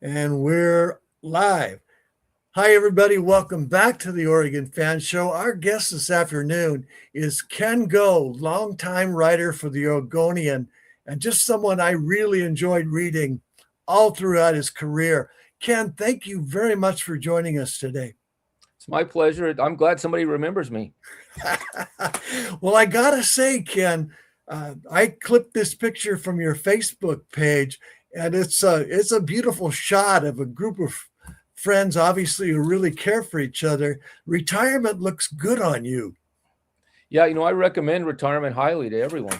And we're live. Hi, everybody. Welcome back to the Oregon Fan Show. Our guest this afternoon is Ken Goe, longtime writer for the Oregonian, and just someone I really enjoyed reading all throughout his career. Ken, thank you very much for joining us today. It's my pleasure. I'm glad somebody remembers me. Well, I gotta say, Ken, I clipped this picture from your Facebook page, and it's a beautiful shot of a group of friends, obviously, who really care for each other. Retirement looks good on you. Yeah, I recommend retirement highly to everyone.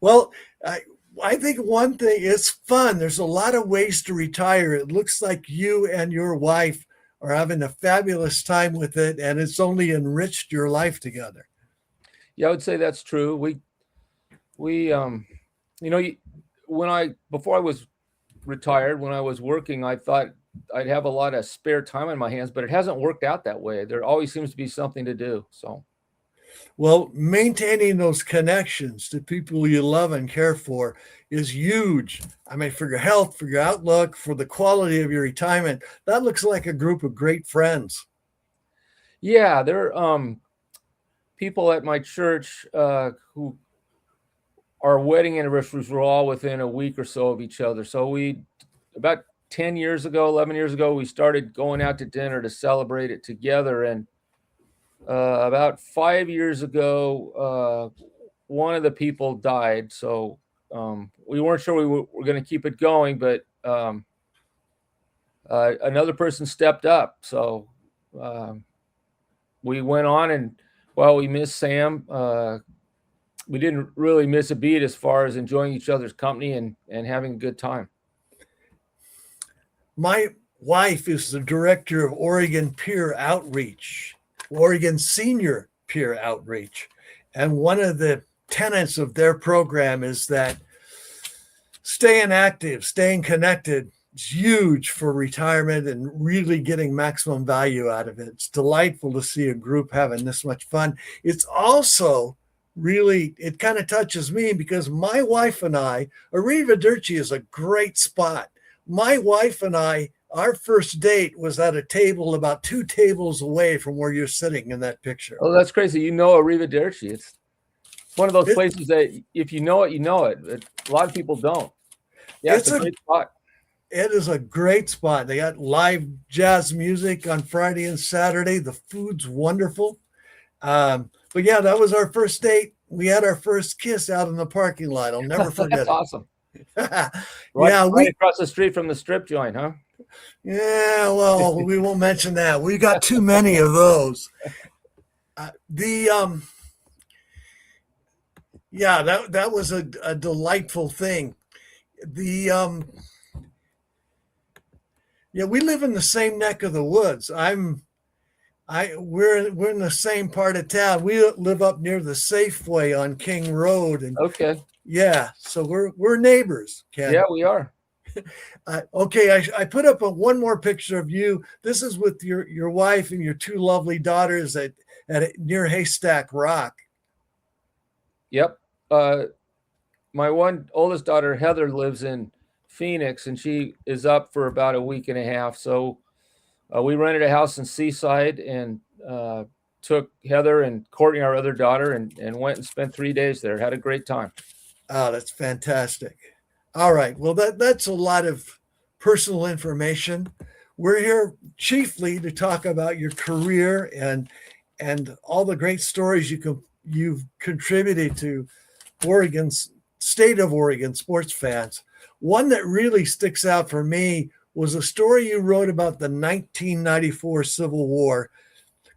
Well, I think one thing, it's fun. There's a lot of ways to retire. It looks like you and your wife are having a fabulous time with it, and it's only enriched your life together. Yeah, I would say that's true. Before I was retired, when I was working, I thought I'd have a lot of spare time on my hands, but it hasn't worked out that way. There always seems to be something to do. So, Well, maintaining those connections to people you love and care for is huge. I mean, for your health, for your outlook, for the quality of your retirement, that looks like a group of great friends. yeah, there are people at my church who our wedding anniversaries were all within a week or so of each other. So about 10 years ago, 11 years ago, we started going out to dinner to celebrate it together. And about 5 years ago, one of the people died. So we weren't sure we were going to keep it going, but another person stepped up. So we went on, and while we missed Sam, we didn't really miss a beat as far as enjoying each other's company and having a good time. My wife is the director of Oregon Peer Outreach, Oregon Senior Peer Outreach. And one of the tenets of their program is that staying active, staying connected is huge for retirement and really getting maximum value out of it. It's delightful to see a group having this much fun. It's also really, it kind of touches me because my wife and I, Arrivederci is a great spot. My wife and I, our first date was at a table about 2 tables away from where you're sitting in that picture. Oh, that's crazy. Arrivederci. It's one of those places that if you know it, you know it. But a lot of people don't. Yeah, it's a great spot. It is a great spot. They got live jazz music on Friday and Saturday. The food's wonderful. But yeah, that was our first date. We had our first kiss out in the parking lot. I'll never forget That's it. Awesome. Right across the street from the strip joint, huh? Yeah, well, we won't mention that. We got too many of those. That was a delightful thing. We live in the same neck of the woods. We're in the same part of town. We live up near the Safeway on King Road, and okay, yeah, so we're neighbors, Ken. Yeah, we are. Okay, I put up one more picture of you. This is with your wife and your 2 lovely daughters at near Haystack Rock. Yep. My one oldest daughter, Heather, lives in Phoenix, and she is up for about a week and a half. So we rented a house in Seaside and took Heather and Courtney, our other daughter, and went and spent 3 days there. Had a great time. Oh, that's fantastic. All right. Well, that's a lot of personal information. We're here chiefly to talk about your career and all the great stories you've contributed to Oregon's state of Oregon sports fans. One that really sticks out for me was a story you wrote about the 1994 Civil War.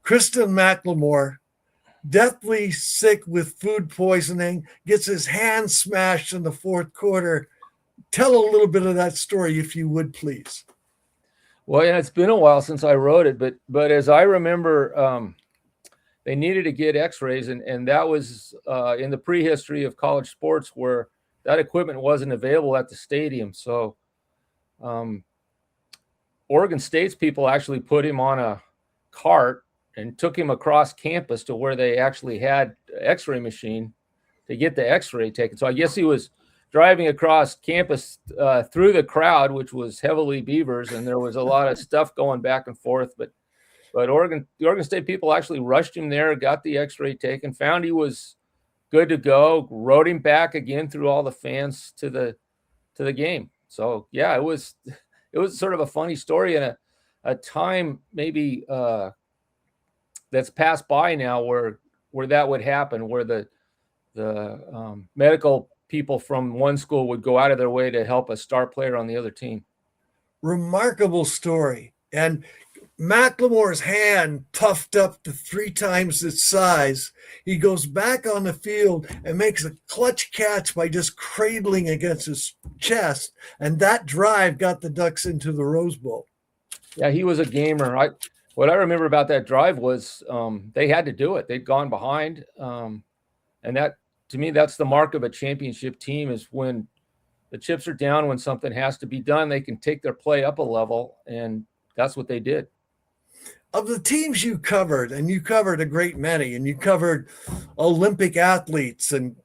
Kristen McLemore, deathly sick with food poisoning, gets his hand smashed in the 4th quarter. Tell a little bit of that story, if you would, please. Well, yeah, it's been a while since I wrote it, but as I remember, they needed to get X-rays, and that was in the prehistory of college sports where that equipment wasn't available at the stadium. So Oregon State's people actually put him on a cart and took him across campus to where they actually had an X-ray machine to get the X-ray taken. So I guess he was driving across campus through the crowd, which was heavily Beavers, and there was a lot of stuff going back and forth. But the Oregon State people actually rushed him there, got the X-ray taken, found he was good to go, rode him back again through all the fans to the game. So yeah, it was sort of a funny story and a time maybe that's passed by now where that would happen, where the medical people from one school would go out of their way to help a star player on the other team. Remarkable story. And McLemore's hand puffed up to 3 times its size. He goes back on the field and makes a clutch catch by just cradling against his chest. And that drive got the Ducks into the Rose Bowl. Yeah, he was a gamer. What I remember about that drive was they had to do it. They'd gone behind. And that, to me, that's the mark of a championship team, is when the chips are down, when something has to be done, they can take their play up a level. And that's what they did. Of the teams you covered, and you covered a great many, and you covered Olympic athletes, and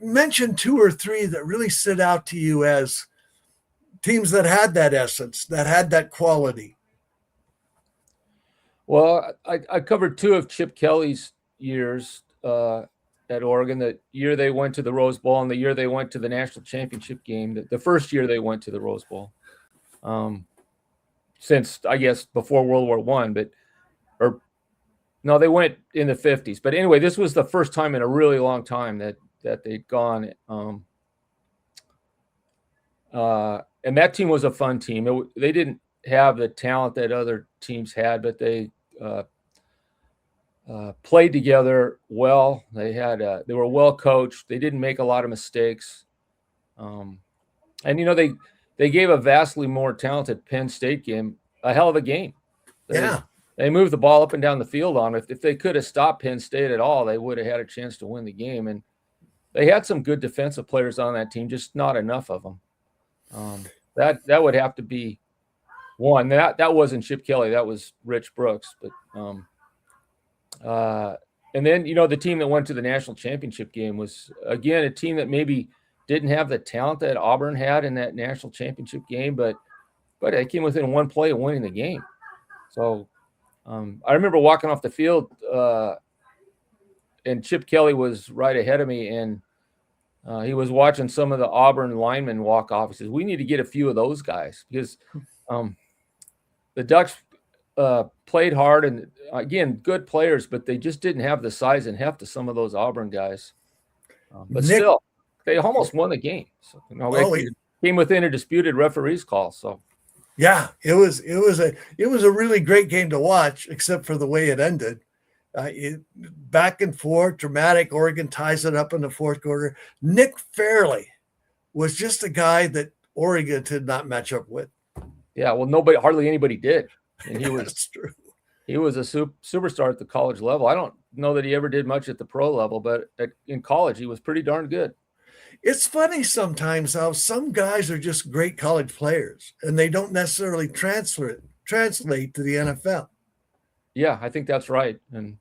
mention 2 or 3 that really stood out to you as teams that had that essence, that had that quality. Well, I covered 2 of Chip Kelly's years at Oregon. The year they went to the Rose Bowl and the year they went to the national championship game. The first year they went to the Rose Bowl. Since, I guess, before World War I, they went in the 50s. But anyway, this was the first time in a really long time that they'd gone. And that team was a fun team. They didn't have the talent that other teams had, but they played together well. They were well coached. They didn't make a lot of mistakes. And they gave a vastly more talented Penn State game a hell of a game. They moved the ball up and down the field on it. If they could have stopped Penn State at all, they would have had a chance to win the game. And they had some good defensive players on that team, just not enough of them. That would have to be one. That wasn't Chip Kelly. That was Rich Brooks. But and then, the team that went to the national championship game was, again, a team that maybe didn't have the talent that Auburn had in that national championship game, but they came within 1 play of winning the game. So I remember walking off the field, and Chip Kelly was right ahead of me, and he was watching some of the Auburn linemen walk off. He says, "We need to get a few of those guys," because the Ducks played hard, and again, good players, but they just didn't have the size and heft of some of those Auburn guys. But still, they almost won the game. So, came within a disputed referee's call. So, yeah, it was a really great game to watch, except for the way it ended. Back and forth, dramatic. Oregon ties it up in the 4th quarter. Nick Fairley was just a guy that Oregon did not match up with. Yeah, well, hardly anybody did. And That's true. He was a superstar at the college level. I don't know that he ever did much at the pro level, but in college, he was pretty darn good. It's funny sometimes how some guys are just great college players, and they don't necessarily translate to the NFL. Yeah, I think that's right. And,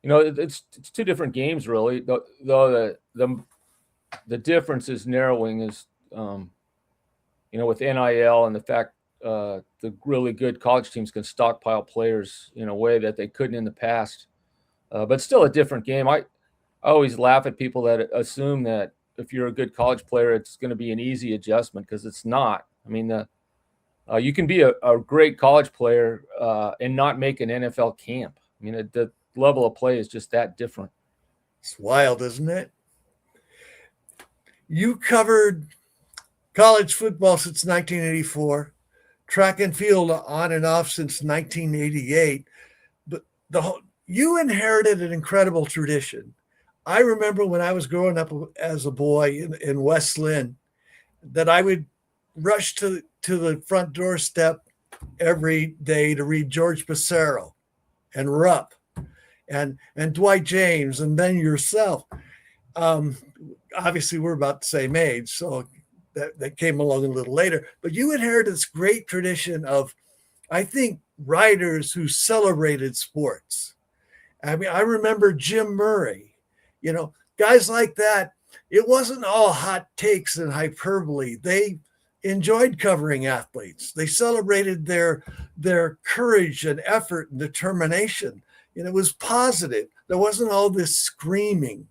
it's 2 different games, really, though the difference is narrowing is, with NIL and the fact the really good college teams can stockpile players in a way that they couldn't in the past. But still a different game. I always laugh at people that assume that if you're a good college player, it's going to be an easy adjustment, because it's not. I mean, you can be a great college player and not make an NFL camp. I mean, the level of play is just that different. It's wild, isn't it? You covered college football since 1984, track and field on and off since 1988. But you inherited an incredible tradition. I remember when I was growing up as a boy in West Lynn, that I would rush to the front doorstep every day to read George Passero and Rupp and Dwight James, and then yourself. Obviously, we're about the same age, so that came along a little later. But you inherited this great tradition of, I think, writers who celebrated sports. I mean, I remember Jim Murray, guys like that. it wasn't all hot takes and hyperbole. They enjoyed covering athletes. They celebrated their courage and effort and determination. And it was positive. There wasn't all this screaming.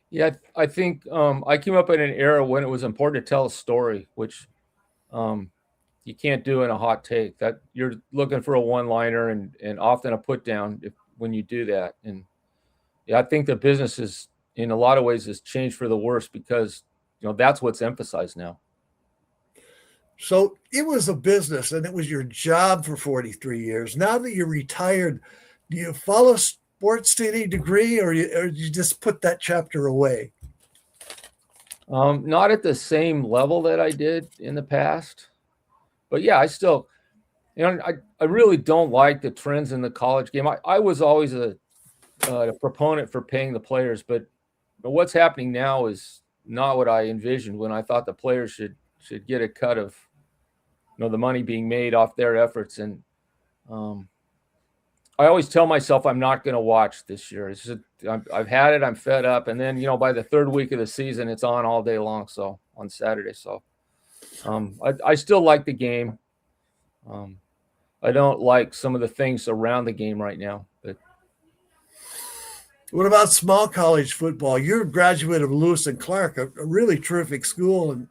Yeah, I think I came up in an era when it was important to tell a story, which you can't do in a hot take. That you're looking for a one-liner and often a put down when you do that. And yeah, I think the business is in a lot of ways has changed for the worse because that's what's emphasized now. So it was a business and it was your job for 43 years. Now that you're retired, do you follow sports to any degree or you just put that chapter away? Not at the same level that I did in the past, but yeah, I still, I really don't like the trends in the college game. I was always a proponent for paying the players, but what's happening now is not what I envisioned when I thought the players should get a cut of the money being made off their efforts. And I always tell myself I'm not going to watch this year. It's just, I've had it. I'm fed up. And then by the third week of the season, it's on all day long. So on Saturday, so I still like the game. I don't like some of the things around the game right now. But what about small college football? You're a graduate of Lewis and Clark, a really terrific school, and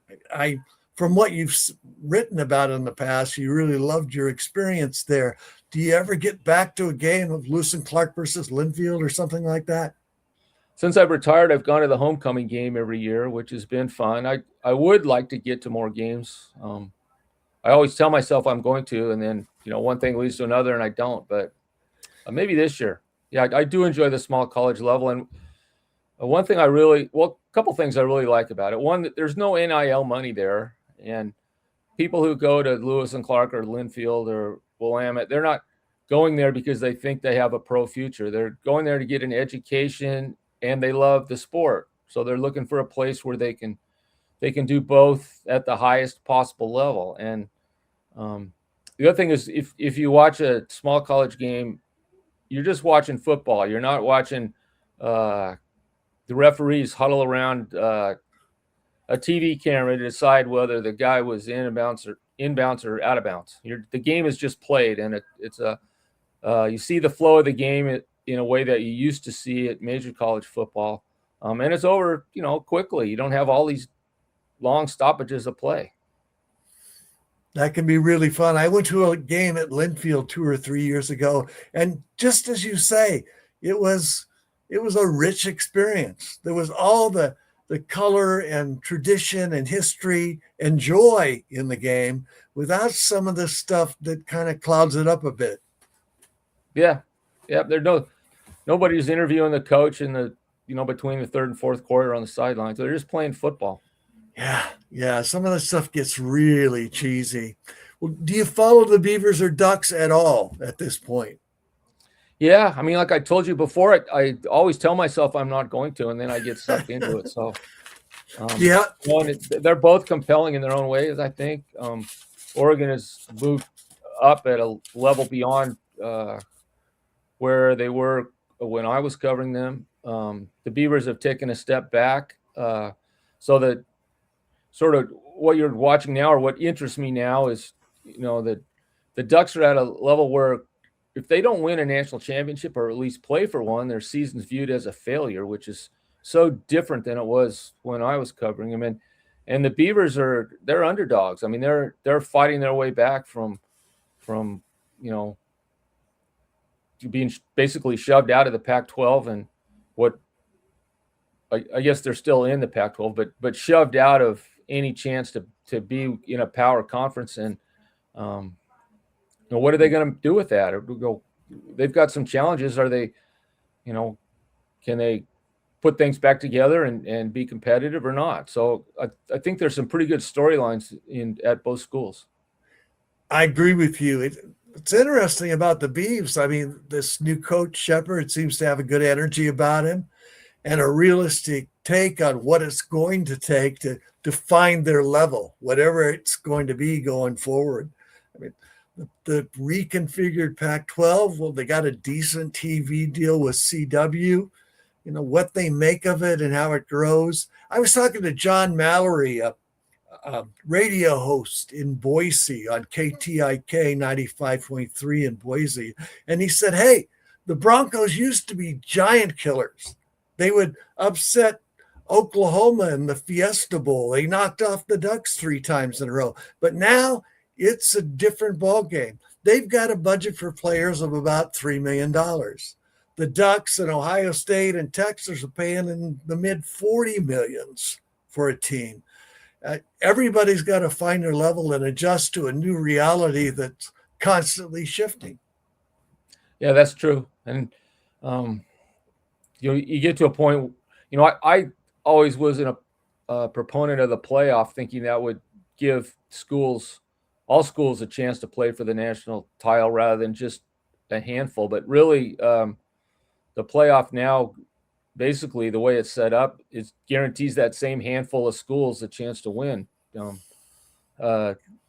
from what you've written about in the past, you really loved your experience there. Do you ever get back to a game of Lewis and Clark versus Linfield or something like that? Since I've retired, I've gone to the homecoming game every year, which has been fun. I would like to get to more games. I always tell myself I'm going to, and then one thing leads to another, and I don't. But maybe this year. Yeah, I do enjoy the small college level, and one thing a couple things I really like about it. One, that there's no NIL money there, and people who go to Lewis and Clark or Linfield or Willamette, they're not going there because they think they have a pro future. They're going there to get an education, and they love the sport. So they're looking for a place where they can do both at the highest possible level. And the other thing is, if you watch a small college game, you're just watching football. You're not watching the referees huddle around a TV camera to decide whether the guy was inbounds or out of bounds. The game is just played, and you see the flow of the game in a way that you used to see at major college football, and it's over quickly. You don't have all these long stoppages of play. That can be really fun. I went to a game at Linfield 2 or 3 years ago, and just as you say, it was a rich experience. There was all the color and tradition and history and joy in the game without some of the stuff that kind of clouds it up a bit. Yeah. Nobody's interviewing the coach in the between the third and fourth quarter on the sidelines. They're just playing football. Yeah. Some of the stuff gets really cheesy. Well, do you follow the Beavers or Ducks at all at this point? Yeah, I mean, like I told you before, I always tell myself I'm not going to, and then I get sucked into it. So, yeah, they're both compelling in their own ways. I think Oregon has moved up at a level beyond where they were when I was covering them. The Beavers have taken a step back, so that sort of what you're watching now, or what interests me now, is that the Ducks are at a level where, if they don't win a national championship or at least play for one, their season's viewed as a failure, which is so different than it was when I was covering them. And the Beavers they're underdogs. I mean, they're fighting their way back from being basically shoved out of the Pac-12, and what I guess they're still in the Pac-12, but shoved out of any chance to be in a power conference. And what are they going to do with that? They've got some challenges. Are they, can they put things back together and be competitive or not? So I think there's some pretty good storylines at both schools. I agree with you. It's interesting about the Beavs. I mean, this new coach Shepard seems to have a good energy about him and a realistic take on what it's going to take to find their level, whatever it's going to be going forward. I mean, the reconfigured Pac-12, well, they got a decent TV deal with CW. what they make of it and how it grows. I was talking to John Mallory, a radio host in Boise on KTIK 95.3 in Boise. And he said, hey, the Broncos used to be giant killers. They would upset Oklahoma in the Fiesta Bowl. They knocked off the Ducks 3 times in a row. But now it's a different ball game. They've got a budget for players of about $3 million. The Ducks and Ohio State and Texas are paying in the mid 40 millions for a team. Everybody's got to find their level and adjust to a new reality that's constantly shifting. Yeah, that's true. And you get to a point. I always was a proponent of the playoff, thinking that would give all schools, a chance to play for the national title rather than just a handful. But really, the playoff now, basically the way it's set up, it guarantees that same handful of schools a chance to win.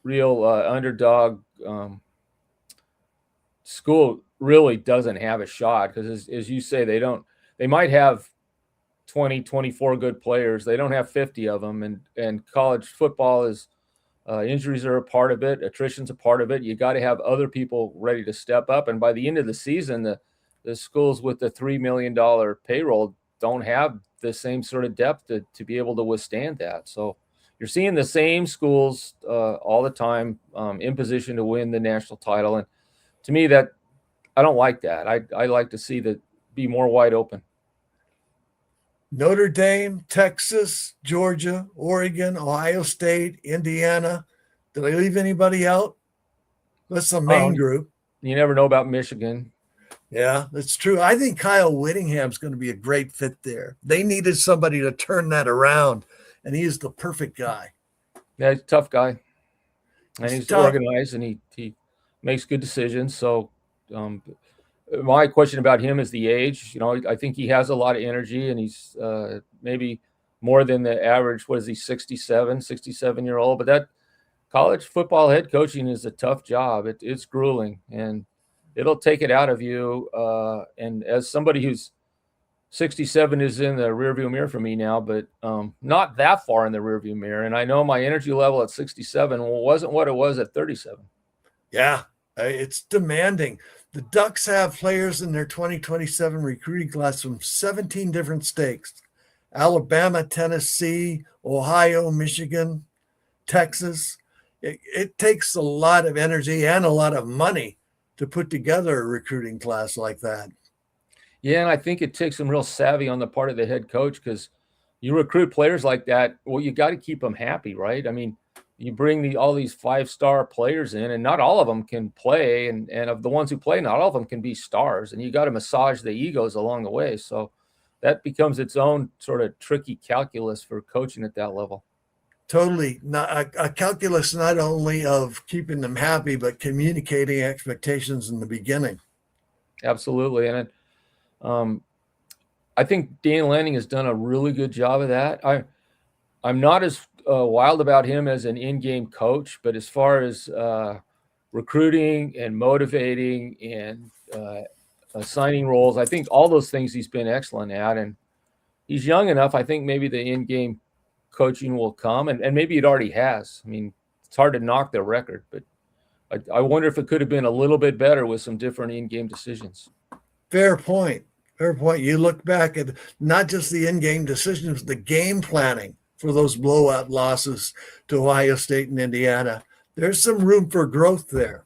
Real underdog school really doesn't have a shot because, as you say, they might have 20, 24 good players. They don't have 50 of them. And college football is injuries are a part of it. Attrition's a part of it. You got to have other people ready to step up. And by the end of the season, the schools with the $3 million payroll don't have the same sort of depth to be able to withstand that. So you're seeing the same schools all the time in position to win the national title. And to me, that I don't like that. I like to see that be more wide open. Notre Dame, Texas, Georgia, Oregon, Ohio State, Indiana. Did I leave anybody out? That's the main group. You never know about Michigan. Yeah, that's true. I think Kyle Whittingham's going to be a great fit there. They needed somebody to turn that around, and he is the perfect guy. Yeah, he's a tough guy. And he's organized, and he makes good decisions. So my question about him is the age. I think he has a lot of energy, and he's maybe more than the average. What is he, 67-year-old? But that college football head coaching is a tough job. It's grueling, and it'll take it out of you. And as somebody who's 67 is in the rearview mirror for me now, but not that far in the rearview mirror. And I know my energy level at 67 wasn't what it was at 37. Yeah, it's demanding. The Ducks have players in their 2027 recruiting class from 17 different states: Alabama, Tennessee, Ohio, Michigan, Texas. It takes a lot of energy and a lot of money to put together a recruiting class like that. Yeah, and I think it takes some real savvy on the part of the head coach, because you recruit players like that. Well, you got to keep them happy, right? I mean, you bring all these 5-star players in, and not all of them can play. And of the ones who play, not all of them can be stars. And you got to massage the egos along the way. So that becomes its own sort of tricky calculus for coaching at that level. Totally. Not a calculus not only of keeping them happy, but communicating expectations in the beginning. Absolutely. And I think Dan Lanning has done a really good job of that. I'm not as wild about him as an in-game coach, but as far as recruiting and motivating and assigning roles, I think all those things he's been excellent at. And he's young enough. I think maybe the in-game coaching will come, and maybe it already has. I mean, it's hard to knock their record, but I wonder if it could have been a little bit better with some different in-game decisions. Fair point. Fair point. You look back at not just the in-game decisions, the game planning for those blowout losses to Ohio State and Indiana. There's some room for growth there.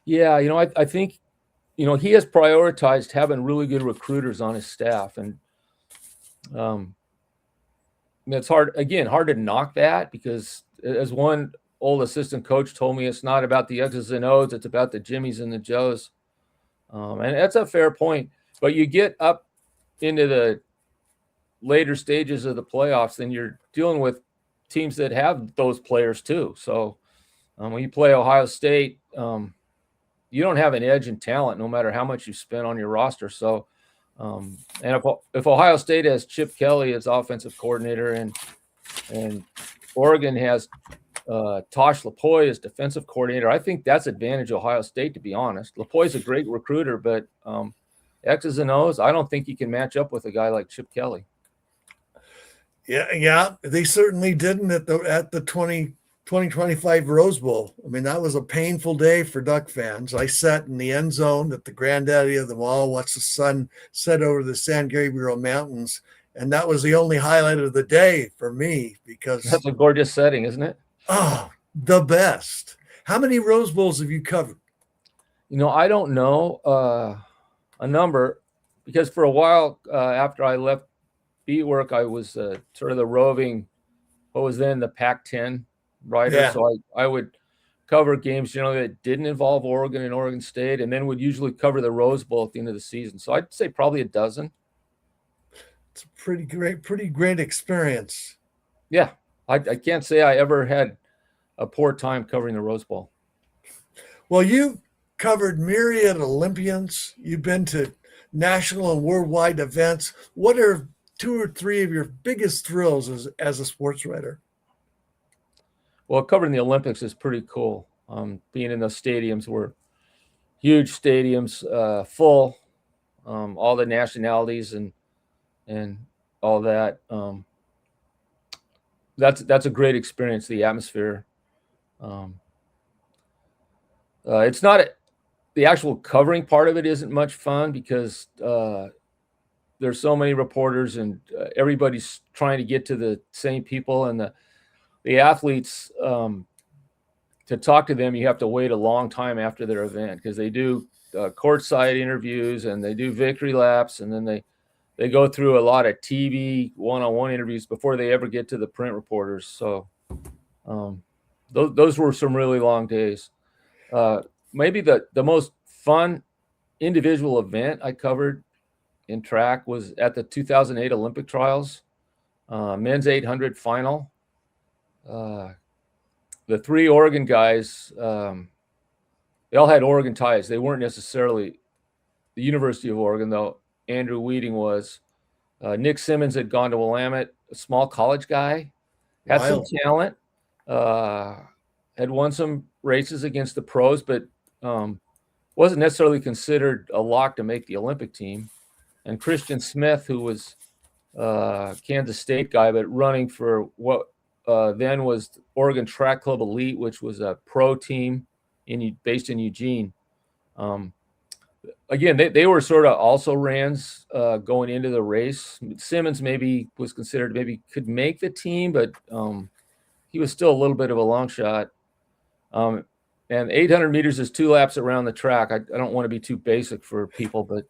Yeah, I think, he has prioritized having really good recruiters on his staff, and it's hard to knock that, because as one old assistant coach told me, it's not about the X's and O's, it's about the Jimmies and the Joes. And that's a fair point. But you get up into the later stages of the playoffs, then you're dealing with teams that have those players too. So when you play Ohio State, you don't have an edge in talent, no matter how much you spend on your roster. So, and if Ohio State has Chip Kelly as offensive coordinator, and Oregon has Tosh Lupoi as defensive coordinator, I think that's advantage Ohio State, to be honest. Lupoi is a great recruiter, but X's and O's. I don't think he can match up with a guy like Chip Kelly. Yeah, they certainly didn't at the 2025 Rose Bowl. I mean, that was a painful day for Duck fans. I sat in the end zone at the granddaddy of them all, watched the sun set over the San Gabriel Mountains, and that was the only highlight of the day for me because that's a gorgeous setting, isn't it? Oh, the best. How many Rose Bowls have you covered? I don't know a number, because for a while after I left beat work, I was sort of the roving, what was then the Pac-10 writer. Yeah. So I would cover games generally that didn't involve Oregon and Oregon State, and then would usually cover the Rose Bowl at the end of the season. So I'd say probably a dozen. It's a pretty great experience. Yeah, I can't say I ever had a poor time covering the Rose Bowl. Well, you covered myriad Olympians. You've been to national and worldwide events. What are 2 or 3 of your biggest thrills as a sports writer? Well, covering the Olympics is pretty cool. Being in those stadiums were huge stadiums, full, all the nationalities and all that. That's a great experience. The atmosphere. It's not the actual covering part of it isn't much fun because there's so many reporters and everybody's trying to get to the same people, and the athletes, to talk to them, you have to wait a long time after their event because they do courtside interviews and they do victory laps, and then they go through a lot of TV one-on-one interviews before they ever get to the print reporters. So those were some really long days. Maybe the most fun individual event I covered in track was at the 2008 Olympic trials, men's 800 final. The 3 Oregon guys, they all had Oregon ties. They weren't necessarily the University of Oregon, though. Andrew Weeding was. Nick Simmons had gone to Willamette, a small college guy, had some talent, had won some races against the pros, but wasn't necessarily considered a lock to make the Olympic team. And Christian Smith, who was Kansas State guy, but running for what then was Oregon Track Club Elite, which was a pro team based in Eugene. Again, they were sort of also rans going into the race. Simmons maybe was considered, maybe could make the team, but he was still a little bit of a long shot. And 800 meters is 2 laps around the track. I don't want to be too basic for people, but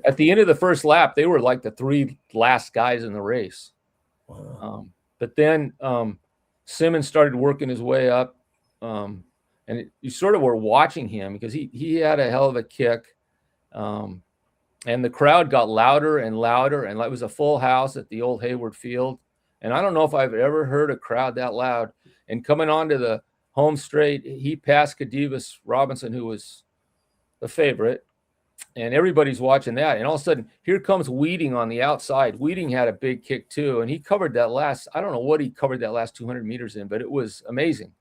at the end of the first lap, they were like the 3 last guys in the race. Wow. But then Simmons started working his way up, and you sort of were watching him because he had a hell of a kick. And the crowd got louder and louder, and it was a full house at the old Hayward Field. And I don't know if I've ever heard a crowd that loud. And coming onto the home straight, he passed Kadivas Robinson, who was the favorite, and everybody's watching that. And all of a sudden, here comes Weeding on the outside. Weeding had a big kick too, and he covered that last, I don't know what he covered that last 200 meters in, but it was amazing.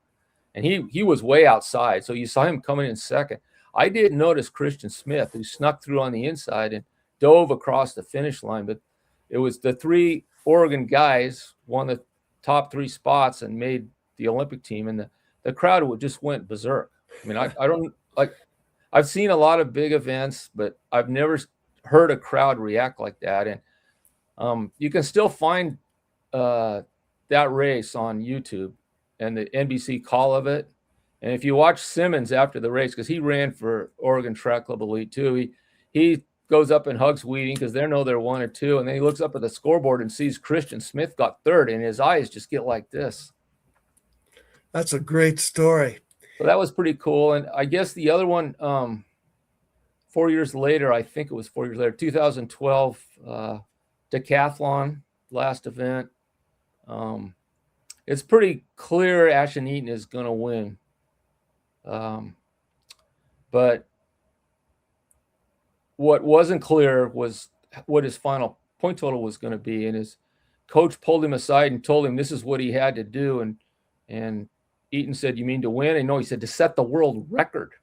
And he was way outside, so you saw him coming in second. I didn't notice Christian Smith, who snuck through on the inside and dove across the finish line, but it was the 3 Oregon guys won the top 3 spots and made the Olympic team, and the crowd just went berserk. I mean, I don't like. I've seen a lot of big events, but I've never heard a crowd react like that. And you can still find that race on YouTube and the NBC call of it. And if you watch Simmons after the race, because he ran for Oregon Track Club Elite too, he goes up and hugs Weeding because they know they're 1 or 2, and then he looks up at the scoreboard and sees Christian Smith got 3rd, and his eyes just get like this. That's a great story. So that was pretty cool. And I guess the other one, 4 years later, I think it was 4 years later, 2012 decathlon, last event. It's pretty clear Ashton Eaton is going to win. But what wasn't clear was what his final point total was going to be. And his coach pulled him aside and told him this is what he had to do. And Eaton said, "You mean to win?" And no, he said to set the world record.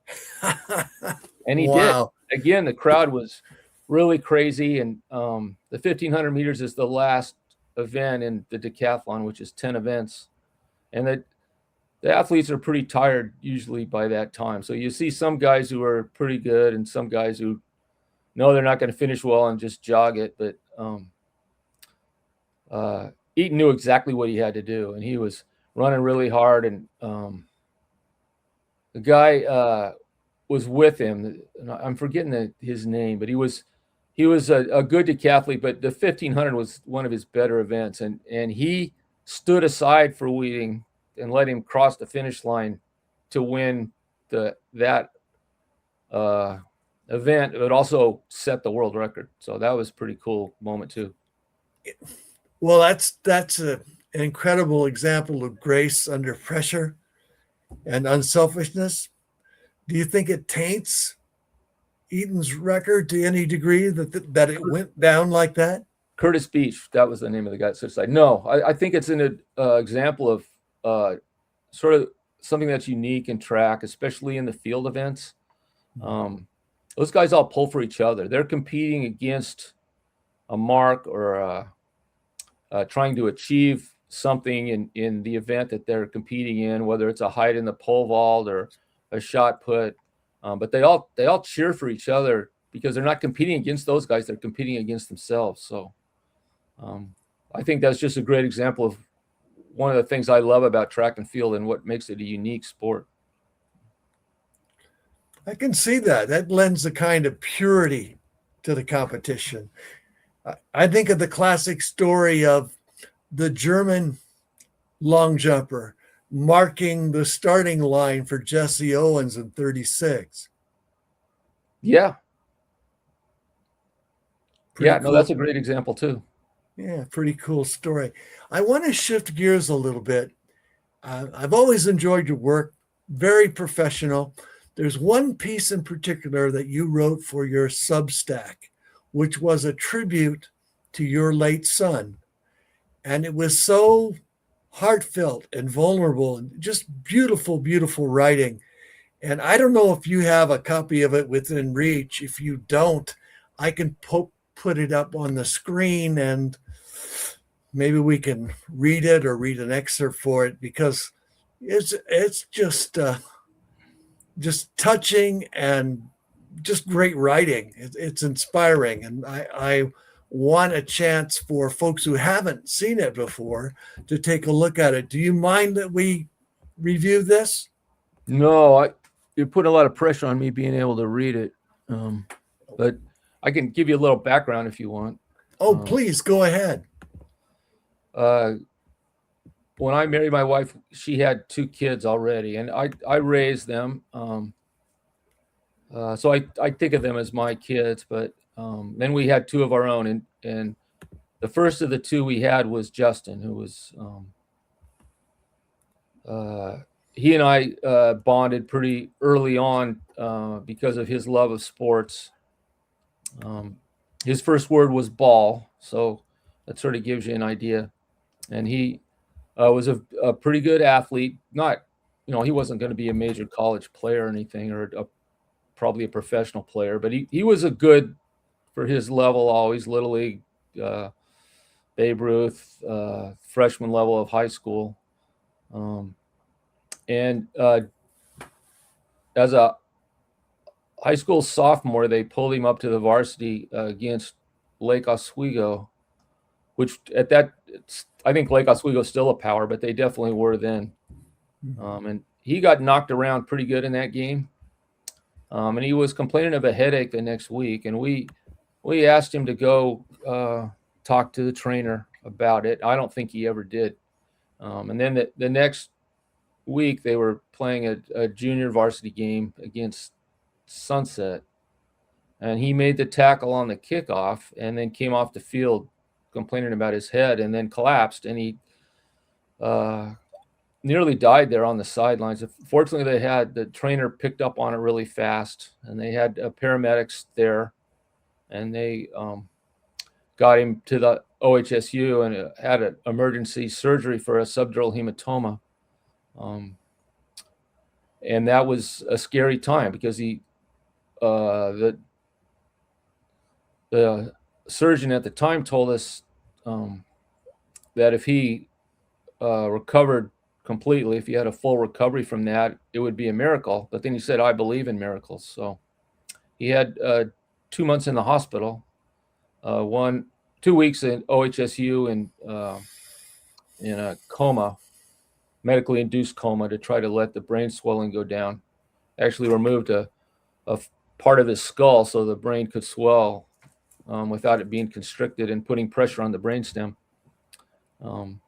And he did. Again, the crowd was really crazy. And the 1500 meters is the last event in the decathlon, which is 10 events. And the athletes are pretty tired usually by that time. So you see some guys who are pretty good and some guys who know they're not going to finish well and just jog it. But Eaton knew exactly what he had to do, and he was running really hard. And the guy was with him. I'm forgetting his name, but he was a good decathlete. But the 1500 was one of his better events, and he stood aside for Wheating and let him cross the finish line to win that event. It also set the world record, so that was a pretty cool moment too. Well, that's an incredible example of grace under pressure and unselfishness. Do you think it taints Eaton's record to any degree that it went down like that? Curtis Beach, that was the name of the guy that suicide. No, I think it's an example of sort of something that's unique in track, especially in the field events. Those guys all pull for each other. They're competing against a mark or trying to achieve something in the event that they're competing in, whether it's a height in the pole vault or a shot put. But they all cheer for each other because they're not competing against those guys. They're competing against themselves. So I think that's just a great example of one of the things I love about track and field and what makes it a unique sport. I can see that. That lends a kind of purity to the competition. I think of the classic story of the German long jumper marking the starting line for Jesse Owens in 36. Yeah. Pretty No, that's a great example too. Yeah, pretty cool story. I want to shift gears a little bit. I've always enjoyed your work, very professional. There's one piece in particular that you wrote for your Substack, which was a tribute to your late son. And it was so heartfelt and vulnerable and just beautiful, beautiful writing. And I don't know if you have a copy of it within reach. If you don't, I can put it up on the screen and maybe we can read it or read an excerpt for it, because it's just touching and just great writing. It's inspiring. And I want a chance for folks who haven't seen it before to take a look at it. Do you mind that we review this? No, you're putting a lot of pressure on me being able to read it. But I can give you a little background if you want. Oh, please go ahead. When I married my wife, she had 2 kids already, and I raised them. So I think of them as my kids, but then we had 2 of our own, and the first of the 2 we had was Justin, who was he and I bonded pretty early on because of his love of sports. His first word was ball, so that sort of gives you an idea. And he was a pretty good athlete. Not, he wasn't going to be a major college player or anything, or probably a professional player, but he was a good, for his level, always Little League, Babe Ruth, freshman level of high school. And as a high school sophomore, they pulled him up to the varsity against Lake Oswego, which I think Lake Oswego is still a power, but they definitely were then. And he got knocked around pretty good in that game. And he was complaining of a headache the next week. And we asked him to go talk to the trainer about it. I don't think he ever did. And then the next week they were playing a junior varsity game against Sunset. And he made the tackle on the kickoff and then came off the field complaining about his head and then collapsed. And he nearly died there on the sidelines. Fortunately, the trainer picked up on it really fast, and they had paramedics there, and they got him to the OHSU and had an emergency surgery for a subdural hematoma. And that was a scary time because the the surgeon at the time told us that if he recovered completely, if he had a full recovery from that, it would be a miracle. But then he said, "I believe in miracles." So he had 2 months in the hospital, 2 weeks in OHSU, and in a coma, medically induced coma, to try to let the brain swelling go down. Actually removed a part of his skull so the brain could swell without it being constricted and putting pressure on the brainstem. And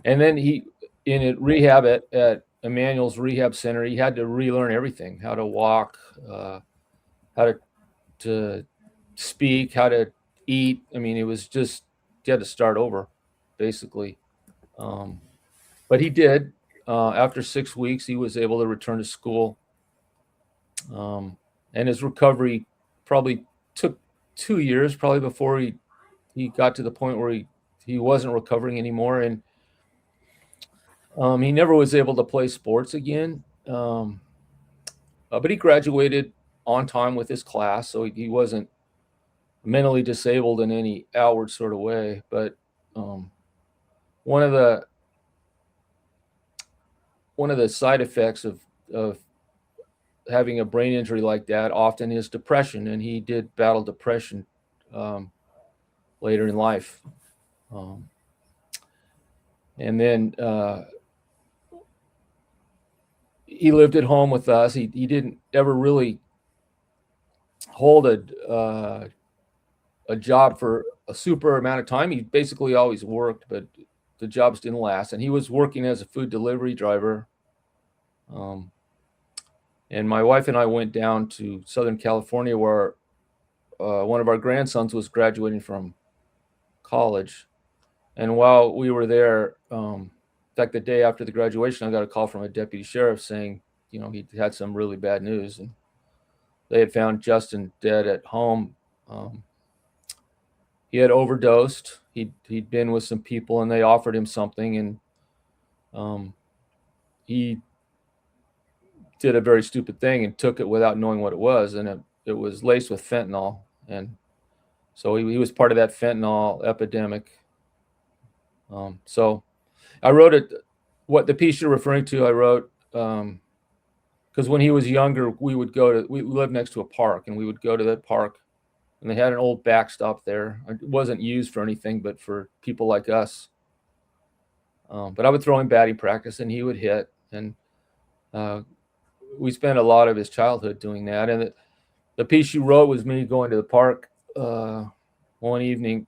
then he, in a rehab at Emmanuel's Rehab Center, he had to relearn everything: how to walk, how to speak, how to eat. I mean, it was just, he had to start over, basically. But he did. After 6 weeks, he was able to return to school. And his recovery probably took 2 years, probably before he got to the point where he wasn't recovering anymore. And he never was able to play sports again. But he graduated on time with his class, so he wasn't mentally disabled in any outward sort of way. But one of the side effects of having a brain injury like that often is depression, and he did battle depression later in life. And then he lived at home with us. He didn't ever really hold a job for a super amount of time. He basically always worked, but the jobs didn't last. And he was working as a food delivery driver. And my wife and I went down to Southern California, where one of our grandsons was graduating from college. And while we were there, in fact, the day after the graduation, I got a call from a deputy sheriff saying, he had some really bad news, and they had found Justin dead at home. He had overdosed. He'd been with some people, and they offered him something, and he did a very stupid thing and took it without knowing what it was, and it was laced with fentanyl, and so he was part of that fentanyl epidemic. So I wrote it. What the piece you're referring to, I wrote because when he was younger, we lived next to a park, and we would go to that park, and they had an old backstop there. It wasn't used for anything but for people like us. But I would throw him batting practice, and he would hit, and we spent a lot of his childhood doing that. And the piece you wrote was me going to the park one evening.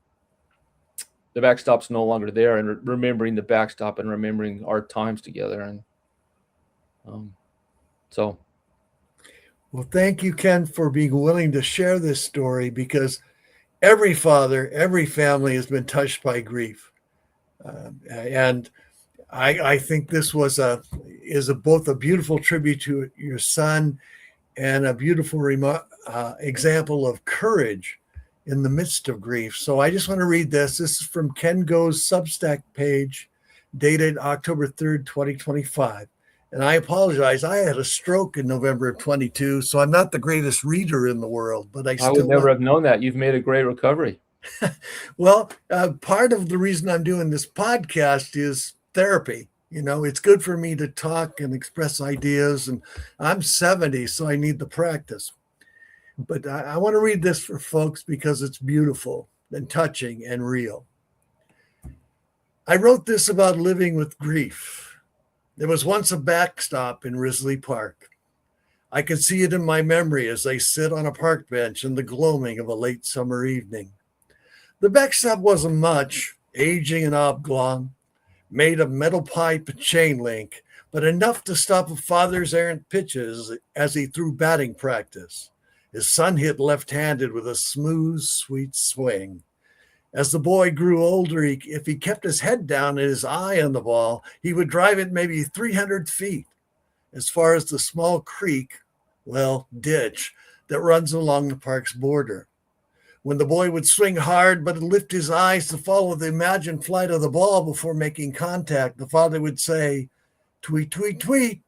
The backstop's no longer there, and remembering the backstop and remembering our times together. And so. Well, thank you, Ken, for being willing to share this story, because every father, every family has been touched by grief. And I think this is both a beautiful tribute to your son and a beautiful example of courage in the midst of grief. So I just want to read this. This is from Ken Goe's Substack page, dated October 3rd, 2025. And I apologize. I had a stroke in November of 22, so I'm not the greatest reader in the world, but I would never have known that. You've made a great recovery. Well, part of the reason I'm doing this podcast is therapy. It's good for me to talk and express ideas, and I'm 70, so I need the practice. But I want to read this for folks because it's beautiful and touching and real. I wrote this about living with grief. There was once a backstop in Risley Park. I can see it in my memory as I sit on a park bench in the gloaming of a late summer evening. The backstop wasn't much, aging and oblong, made of metal pipe and chain link, but enough to stop a father's errant pitches as he threw batting practice. His son hit left-handed with a smooth, sweet swing. As the boy grew older, if he kept his head down and his eye on the ball, he would drive it maybe 300 feet, as far as the small creek, ditch, that runs along the park's border. When the boy would swing hard but lift his eyes to follow the imagined flight of the ball before making contact, the father would say, "Tweet, tweet, tweet,"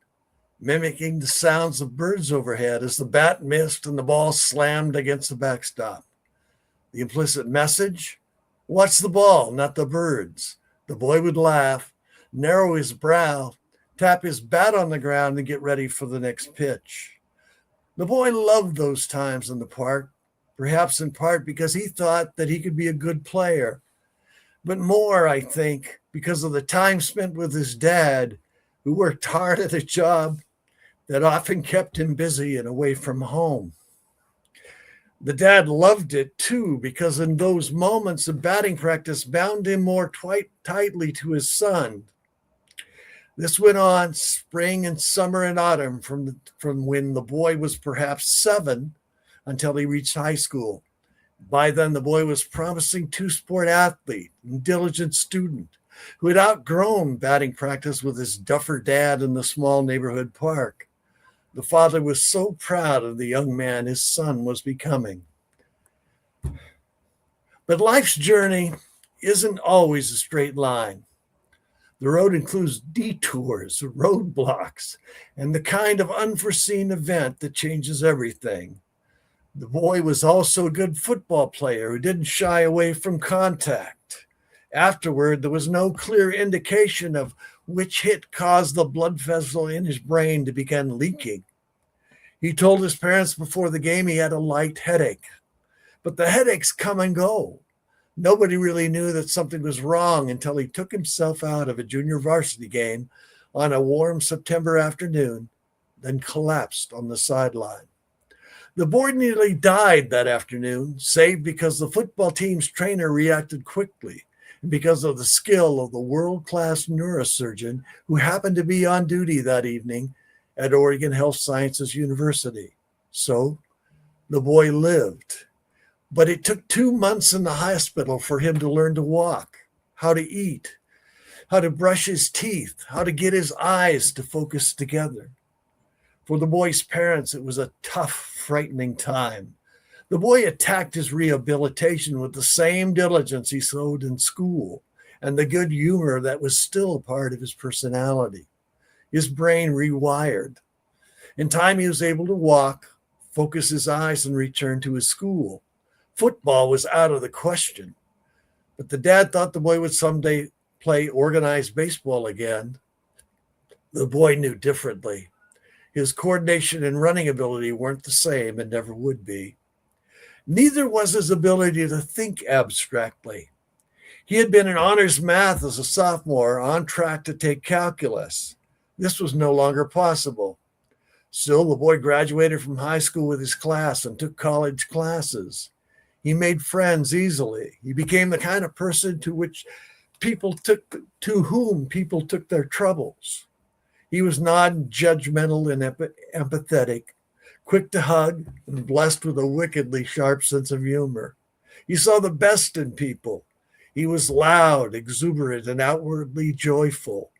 mimicking the sounds of birds overhead as the bat missed and the ball slammed against the backstop. The implicit message? Watch the ball, not the birds. The boy would laugh, narrow his brow, tap his bat on the ground, and get ready for the next pitch. The boy loved those times in the park, perhaps in part because he thought that he could be a good player, but more, I think, because of the time spent with his dad, who worked hard at a job that often kept him busy and away from home. The dad loved it too, because in those moments of batting practice bound him more tightly to his son. This went on spring and summer and autumn from when the boy was perhaps 7 until he reached high school. By then, the boy was a promising two-sport athlete and diligent student who had outgrown batting practice with his duffer dad in the small neighborhood park. The father was so proud of the young man his son was becoming. But life's journey isn't always a straight line. The road includes detours, roadblocks, and the kind of unforeseen event that changes everything. The boy was also a good football player who didn't shy away from contact. Afterward, there was no clear indication of which hit caused the blood vessel in his brain to begin leaking. He told his parents before the game he had a light headache, but the headaches come and go. Nobody really knew that something was wrong until he took himself out of a junior varsity game on a warm September afternoon, then collapsed on the sideline. The boy nearly died that afternoon, save because the football team's trainer reacted quickly and because of the skill of the world-class neurosurgeon who happened to be on duty that evening at Oregon Health Sciences University. So the boy lived. But it took 2 months in the hospital for him to learn to walk, how to eat, how to brush his teeth, how to get his eyes to focus together. For the boy's parents, it was a tough, frightening time. The boy attacked his rehabilitation with the same diligence he showed in school and the good humor that was still a part of his personality. His brain rewired. In time, he was able to walk, focus his eyes, and return to his school. Football was out of the question, but the dad thought the boy would someday play organized baseball again. The boy knew differently. His coordination and running ability weren't the same and never would be. Neither was his ability to think abstractly. He had been in honors math as a sophomore, on track to take calculus. This was no longer possible. Still, the boy graduated from high school with his class and took college classes. He made friends easily. He became the kind of person to whom people took their troubles. He was non-judgmental and empathetic, quick to hug, and blessed with a wickedly sharp sense of humor. He saw the best in people. He was loud, exuberant, and outwardly joyful.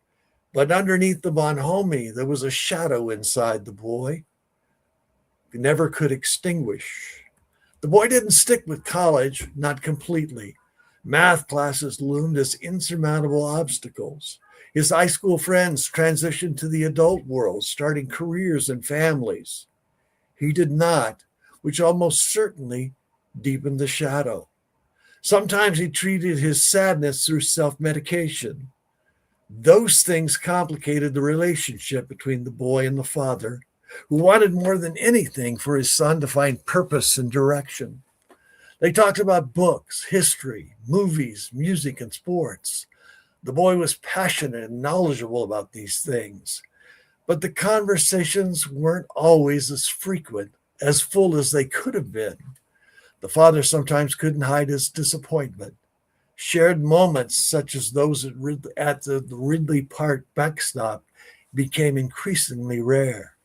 But underneath the bonhomie, there was a shadow inside the boy he never could extinguish. The boy didn't stick with college, not completely. Math classes loomed as insurmountable obstacles. His high school friends transitioned to the adult world, starting careers and families. He did not, which almost certainly deepened the shadow. Sometimes he treated his sadness through self-medication. Those things complicated the relationship between the boy and the father, who wanted more than anything for his son to find purpose and direction. They talked about books, history, movies, music, and sports. The boy was passionate and knowledgeable about these things, but the conversations weren't always as frequent, as full as they could have been. The father sometimes couldn't hide his disappointment. Shared moments such as those at the Ridley Park backstop became increasingly rare.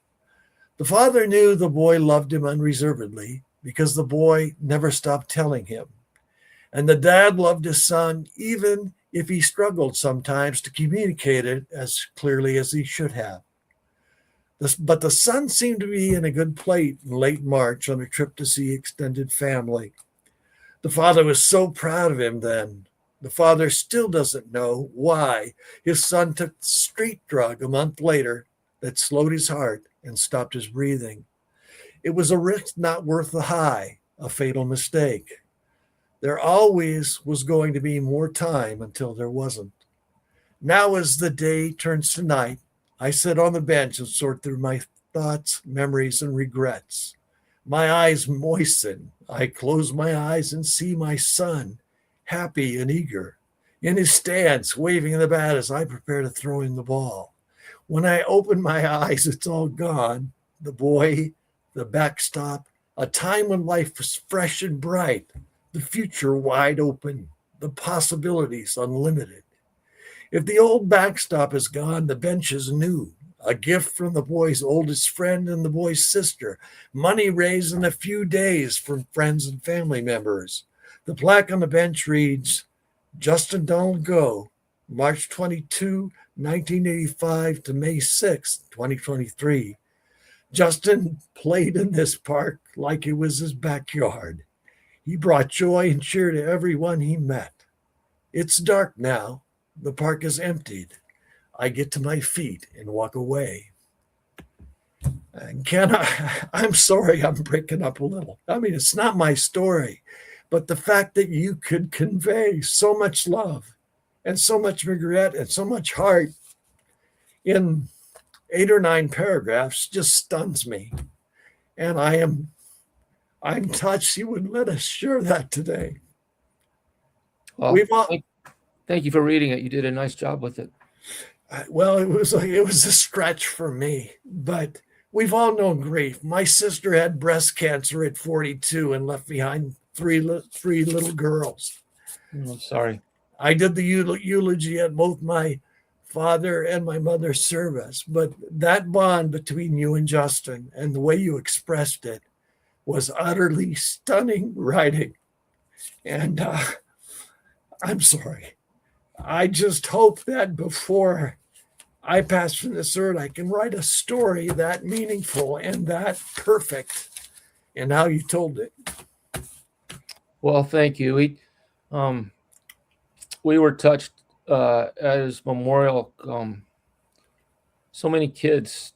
The father knew the boy loved him unreservedly because the boy never stopped telling him. And the dad loved his son even if he struggled sometimes to communicate it as clearly as he should have. But the son seemed to be in a good place in late March on a trip to see extended family. The father was so proud of him then. The father still doesn't know why his son took the street drug a month later that slowed his heart and stopped his breathing. It was a risk not worth the high, a fatal mistake. There always was going to be more time until there wasn't. Now, as the day turns to night, I sit on the bench and sort through my thoughts, memories, and regrets. My eyes moisten. I close my eyes and see my son, happy and eager, in his stance, waving the bat as I prepare to throw in the ball. When I open my eyes, it's all gone. The boy, the backstop, a time when life was fresh and bright, the future wide open, the possibilities unlimited. If the old backstop is gone, the bench is new. A gift from the boy's oldest friend and the boy's sister. Money raised in a few days from friends and family members. The plaque on the bench reads, Justin Donald Goe, March 22, 1985 to May 6, 2023. Justin played in this park like it was his backyard. He brought joy and cheer to everyone he met. It's dark now. The park is emptied. I get to my feet and walk away. And I'm sorry I'm breaking up a little. I mean, it's not my story, but the fact that you could convey so much love and so much regret and so much heart in 8 or 9 paragraphs just stuns me. And I'm touched you would let us share that today. Well, thank you for reading it. You did a nice job with it. Well, it was a stretch for me, but we've all known grief. My sister had breast cancer at 42 and left behind three little girls. I'm sorry. I did the eulogy at both my father and my mother's service, but that bond between you and Justin and the way you expressed it was utterly stunning writing. And I'm sorry. I just hope that before I pass from this earth, I can write a story that meaningful and that perfect in how you told it. Well, thank you. We were touched at his memorial. So many kids,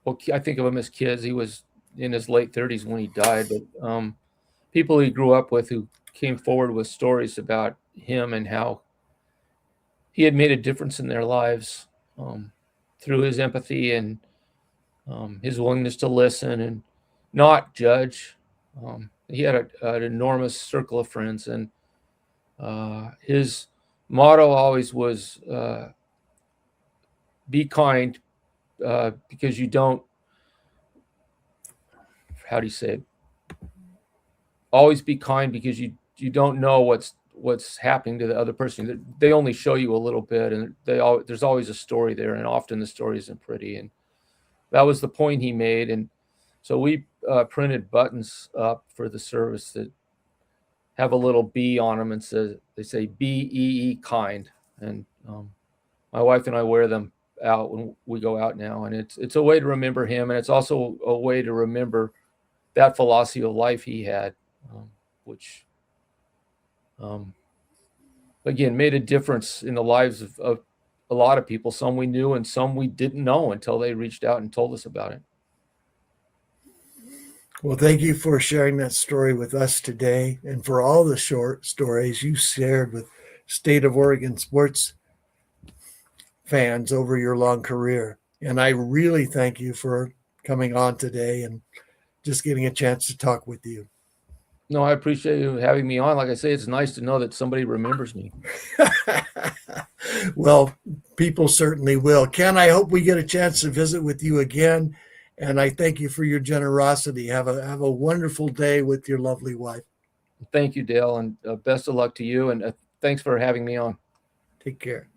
well, I think of him as kids. He was in his late 30s when he died, but people he grew up with who came forward with stories about him and how he had made a difference in their lives through his empathy and his willingness to listen and not judge. He had an enormous circle of friends, and his motto always was be kind because you don't, how do you say it? Always be kind because you don't know what's happening to the other person. They only show you a little bit, and there's always a story there, and often the story isn't pretty. And that was the point he made. And so we printed buttons up for the service that have a little B on them, and they say BEE kind. And my wife and I wear them out when we go out now, and it's a way to remember him, and it's also a way to remember that philosophy of life he had, which again made a difference in the lives of a lot of people. Some we knew and some we didn't know until they reached out and told us about it. Well, thank you for sharing that story with us today, and for all the short stories you shared with State of Oregon sports fans over your long career. And I really thank you for coming on today and just getting a chance to talk with you. No, I appreciate you having me on. Like I say, it's nice to know that somebody remembers me. Well, people certainly will. Ken, I hope we get a chance to visit with you again. And I thank you for your generosity. Have a wonderful day with your lovely wife. Thank you, Dale, and best of luck to you. And thanks for having me on. Take care.